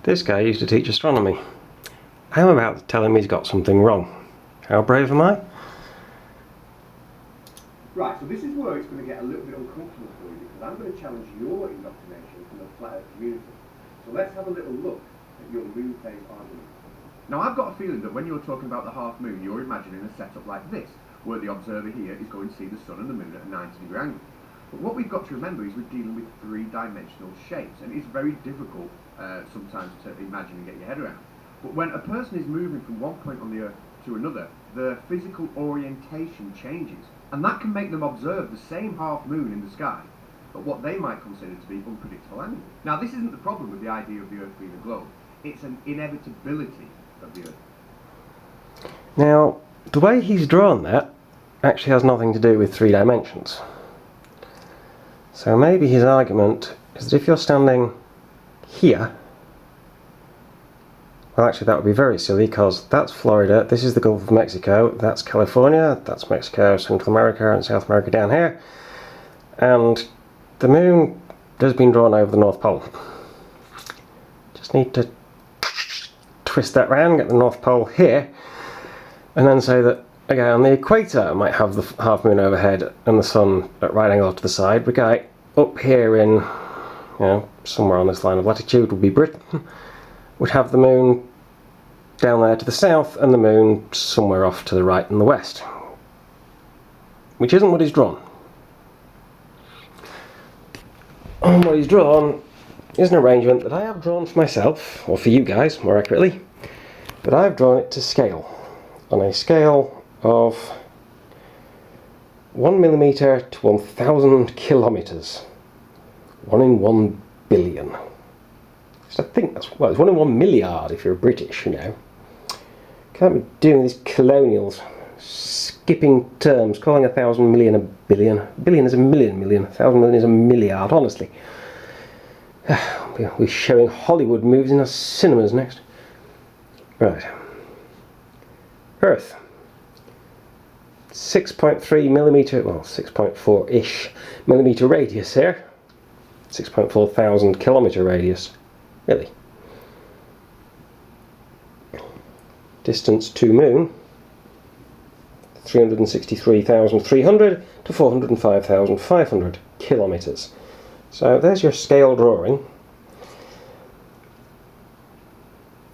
This guy used to teach astronomy. I'm about to tell him he's got something wrong. How brave am I? Right, so this is where it's going to get a little bit uncomfortable for you, because I'm going to challenge your indoctrination from the flat earth community. So let's have a little look at your moon phase argument. Now I've got a feeling that when you're talking about the half moon, you're imagining a setup like this, where the observer here is going to see the sun and the moon at a 90-degree angle. But what we've got to remember is we're dealing with three-dimensional shapes, and it's very difficult sometimes to imagine and get your head around. But when a person is moving from one point on the Earth to another, their physical orientation changes, and that can make them observe the same half moon in the sky at what they might consider to be unpredictable angles. Now this isn't the problem with the idea of the Earth being a globe, it's an inevitability of the Earth. Now, the way he's drawn that actually has nothing to do with 3 dimensions. So maybe his argument is that if you're standing here, well actually that would be very silly, because that's Florida, this is the Gulf of Mexico, that's California, that's Mexico, Central America and South America down here, and the moon has been drawn over the North Pole. Just need to twist that round, get the North Pole here, and then say that, okay, on the equator I might have the half moon overhead and the sun at right angle to the side. Okay, up here in, somewhere on this line of latitude would be Britain, would have the moon down there to the south and the moon somewhere off to the right and the west. Which isn't what he's drawn. And what he's drawn is an arrangement that I have drawn for myself, or for you guys more accurately, but I've drawn it to scale. On a scale of 1 millimetre to 1,000 kilometres. 1 in 1 billion. So I think that's, well, it's 1 in 1 milliard if you're British, you know. Can't be doing these colonials, skipping terms, calling 1,000 million a billion. A billion is a million, 1,000 million is a milliard, honestly. We're showing Hollywood movies in our cinemas next. Right. Earth. 6.3 millimetre, well 6.4-ish millimetre radius here. 6.4 thousand kilometre radius. Really. Distance to moon. 363,300 to 405,500 kilometres. So there's your scale drawing.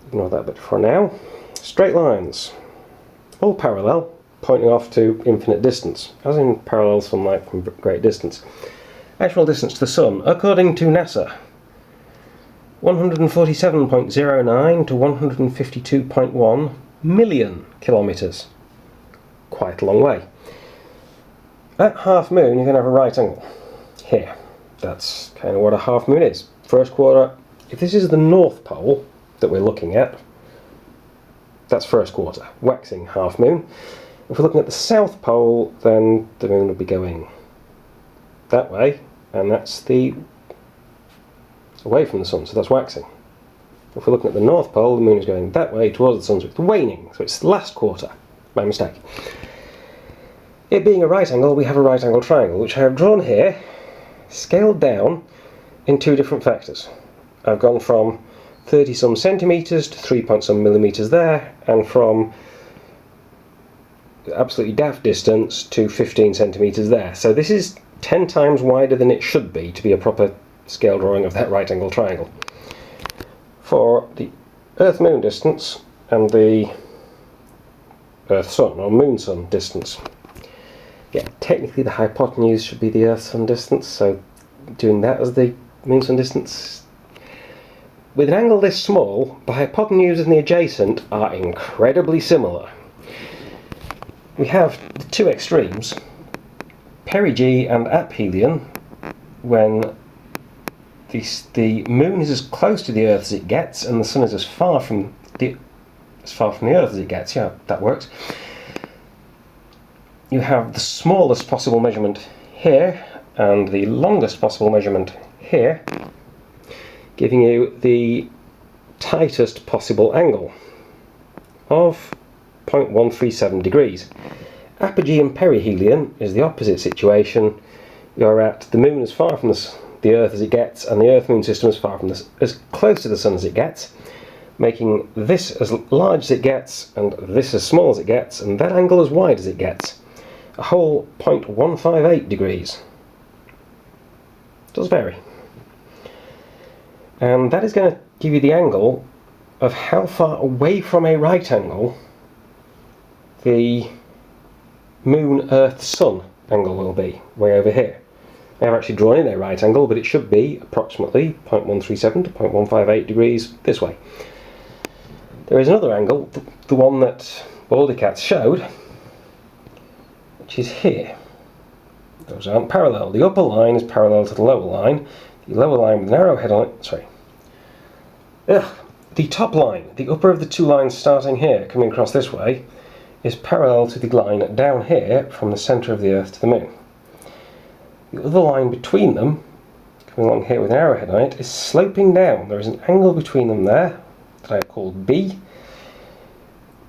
Ignore that bit for now. Straight lines. All parallel, pointing off to infinite distance, as in parallel sunlight from great distance. Actual distance to the sun, according to NASA, 147.09 to 152.1 million kilometres. Quite a long way. At half moon you're going to have a right angle. Here. That's kind of what a half moon is. First quarter, if this is the North Pole that we're looking at, that's first quarter, waxing half moon. If we're looking at the South Pole, then the moon will be going that way, and that's the away from the sun, so that's waxing. If we're looking at the North Pole, the moon is going that way towards the sun, so it's waning, so it's the last quarter, by mistake. It being a right angle, we have a right angle triangle, which I have drawn here, scaled down in 2 different factors. I've gone from 30 some centimetres to 3 point some millimetres there, and from absolutely daft distance to 15 centimetres there. So this is 10 times wider than it should be to be a proper scale drawing of that right angle triangle. For the Earth-Moon distance and the Earth-Sun or Moon-Sun distance. Yeah, technically the hypotenuse should be the Earth-Sun distance, so doing that as the Moon-Sun distance. With an angle this small, the hypotenuse and the adjacent are incredibly similar. We have the 2 extremes, perigee and aphelion, when the moon is as close to the Earth as it gets, and the sun is as far from the Earth as it gets. Yeah, that works. You have the smallest possible measurement here, and the longest possible measurement here, giving you the tightest possible angle of 0.137 degrees. Apogee and perihelion is the opposite situation. You're at the moon as far from the Earth as it gets, and the Earth-Moon system as far from this, as close to the Sun as it gets, making this as large as it gets, and this as small as it gets, and that angle as wide as it gets. A whole 0.158 degrees. It does vary. And that is going to give you the angle of how far away from a right angle the Moon, Earth, Sun angle will be, way over here. I have actually drawn in a right angle, but it should be approximately 0.137 to 0.158 degrees this way. There is another angle, the one that Baldy Catz showed, which is here. Those aren't parallel. The upper line is parallel to the lower line. The lower line with an arrowhead on it, sorry. The top line, the upper of the two lines starting here, coming across this way, is parallel to the line down here from the centre of the Earth to the Moon. The other line between them, coming along here with an arrowhead on it, is sloping down. There is an angle between them there that I have called B,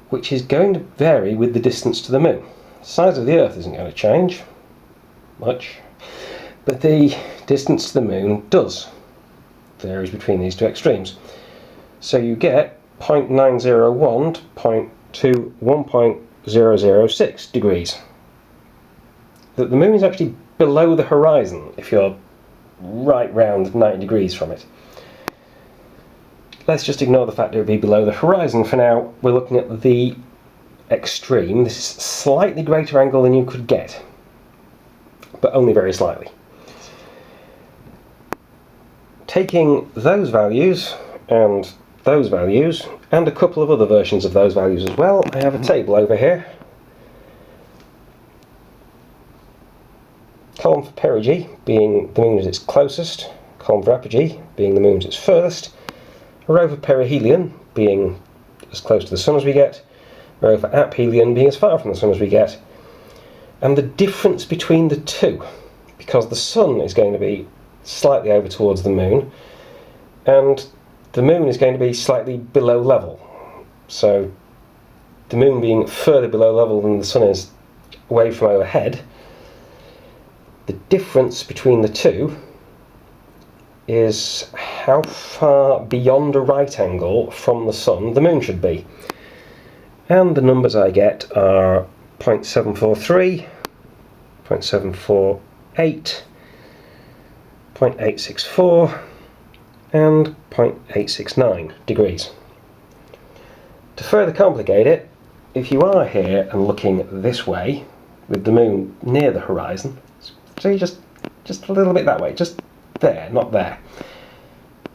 which is going to vary with the distance to the Moon. The size of the Earth isn't going to change much, but the distance to the Moon does. Varies between these two extremes. So you get 0.901 to 1.006 degrees. That the Moon is actually below the horizon if you're right round 90 degrees from it. Let's just ignore the fact it would be below the horizon for now. We're looking at the extreme. This is a slightly greater angle than you could get, but only very slightly. Taking those values and those values, and a couple of other versions of those values as well, I have a table over here. Column for perigee being the Moon as its closest, column for apogee being the Moon as its furthest, a row for perihelion being as close to the Sun as we get, a row for aphelion being as far from the Sun as we get, and the difference between the two, because the Sun is going to be slightly over towards the Moon, and the Moon is going to be slightly below level. So the Moon being further below level than the Sun is away from overhead, the difference between the two is how far beyond a right angle from the Sun the Moon should be. And the numbers I get are 0.743, 0.748, 0.864 and 0.869 degrees. To further complicate it, if you are here and looking this way with the Moon near the horizon, so you just a little bit that way, just there, not there.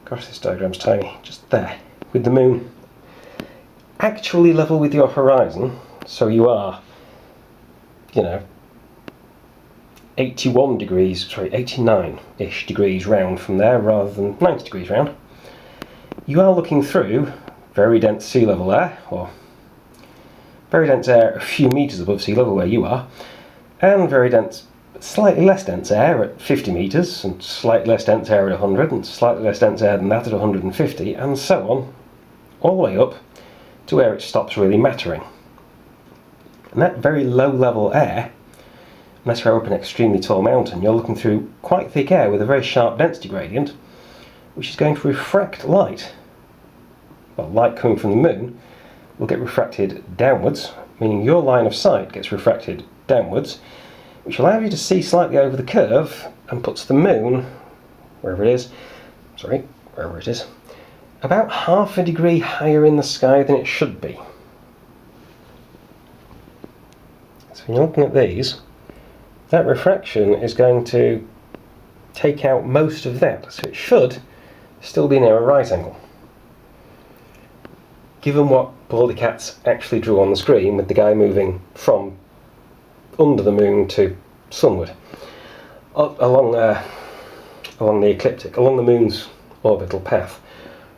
Gosh, this diagram's tiny. Just there, with the Moon actually level with your horizon, so you are, 89-ish degrees round from there rather than 90 degrees round. You are looking through very dense sea level air, or very dense air a few metres above sea level where you are, and very dense, slightly less dense air at 50 metres, and slightly less dense air at 100, and slightly less dense air than that at 150, and so on, all the way up to where it stops really mattering. And that very low level air, unless you're up an extremely tall mountain, you're looking through quite thick air with a very sharp density gradient, which is going to refract light. Well, light coming from the Moon will get refracted downwards, meaning your line of sight gets refracted downwards, which allows you to see slightly over the curve and puts the Moon, wherever it is, about half a degree higher in the sky than it should be. So when you're looking at these, that refraction is going to take out most of that, so it should still be near a right angle. Given what Baldy Catz actually drew on the screen with the guy moving from under the Moon to sunward, along the ecliptic, along the Moon's orbital path,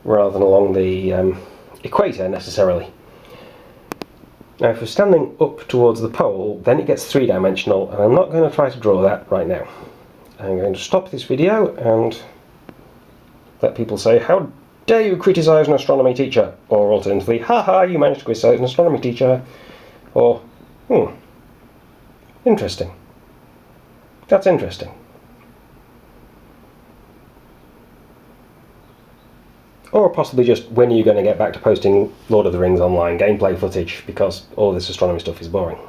rather than along the equator necessarily. Now if we're standing up towards the pole, then it gets three-dimensional, and I'm not going to try to draw that right now. I'm going to stop this video and let people say, how dare you criticise an astronomy teacher? Or alternatively, haha, you managed to criticise an astronomy teacher. Or, interesting. That's interesting. Or possibly just when are you going to get back to posting Lord of the Rings online gameplay footage, because all this astronomy stuff is boring.